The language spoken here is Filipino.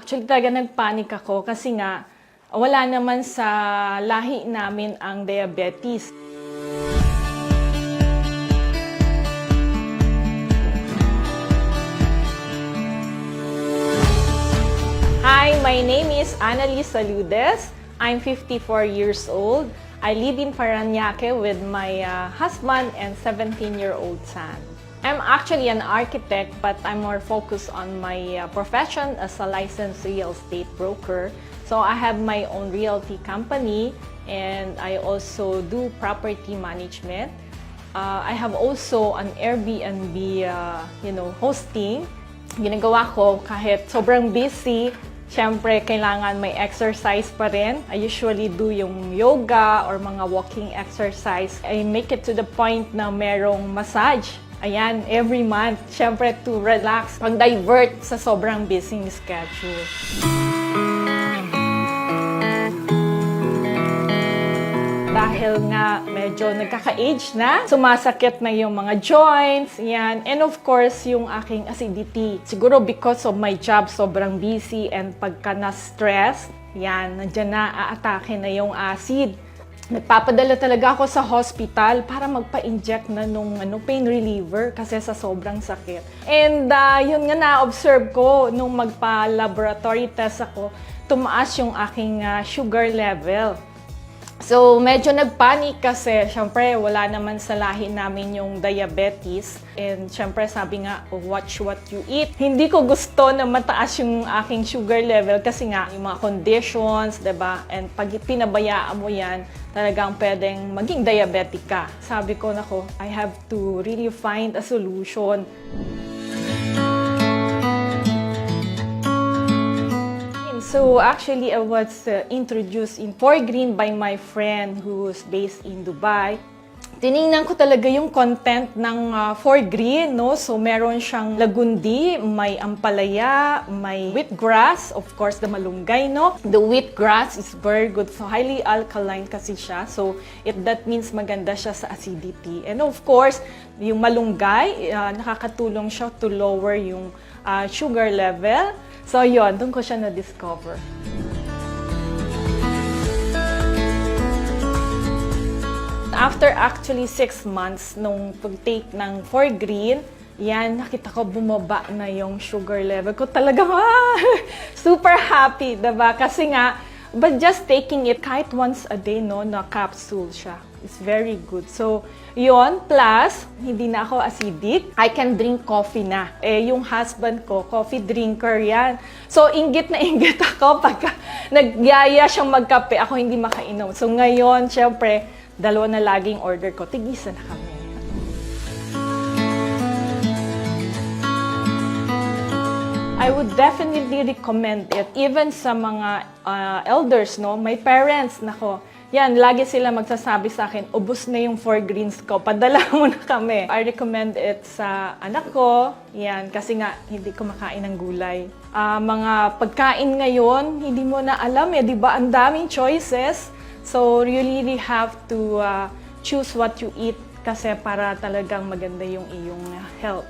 Actually, talaga nagpanik ako kasi nga wala naman sa lahi namin ang diabetes. Hi, my name is Annalise Saludes. I'm 54 years old. I live in Parañaque with my husband and 17-year-old son. I'm actually an architect, but I'm more focused on my profession as a licensed real estate broker. So I have my own realty company, and I also do property management. I have also an Airbnb, hosting. Ginagawa ko kahit sobrang busy. Siyempre, kailangan may exercise pa rin. I usually do yung yoga or mga walking exercise. I make it to the point na merong massage. Ayan, every month. Siyempre, to relax, pag-divert sa sobrang busy schedule. Dahil nga medyo nagkaka-age na, sumasakit na yung mga joints, yan. And of course, yung aking acidity. Siguro because of my job, sobrang busy, and pagka na-stress, yan, nandiyan na, aatake na yung acid. Nagpapadala talaga ako sa hospital para magpa-inject na nung pain reliever kasi sa sobrang sakit. And yun nga na-observe ko nung magpa-laboratory test ako, tumaas yung aking sugar level. So, medyo nagpanik kasi, syempre, wala naman sa lahi namin yung diabetes. And syempre, sabi nga, watch what you eat. Hindi ko gusto na mataas yung aking sugar level kasi nga, yung mga conditions, diba? And pag pinabayaan mo yan, talagang pwedeng maging diabetic ka. Sabi ko, nako, I have to really find a solution. So actually, I was introduced in Forgreen by my friend who's based in Dubai. Tiningnan ko talaga yung content ng Forgreen, no? So meron siyang lagundi, may ampalaya, may wheatgrass, of course the malunggay, no? The wheatgrass is very good, so highly alkaline kasi siya. So that means maganda siya sa acidity. And of course, yung malunggay, nakakatulong siya to lower yung sugar level. So yun, doon ko siya na-discover. After actually 6 months nung pag-take ng Forgreen, yan, nakita ko bumaba na yung sugar level ko. Talagang super happy, diba? Kasi nga, but just taking it kahit once a day, no, na capsule siya. It's very good. So, yon plus, hindi na ako acidic. I can drink coffee na. Yung husband ko, coffee drinker yan. So, inggit na inggit ako pagka nagyaya siyang magkape, ako hindi makainom. So, ngayon, syempre, 2 na laging order ko. Tigisa na kami. I would definitely recommend it even sa mga elders, no? My parents, nako. Yan, lagi sila magsasabi sa akin, ubos na yung Forgreens ko, padala mo na kami. I recommend it sa anak ko, yan, kasi nga hindi ko makain ng gulay. Mga pagkain ngayon, hindi mo na alam di ba? Ang daming choices. So, you really have to choose what you eat kasi para talagang maganda yung iyong health.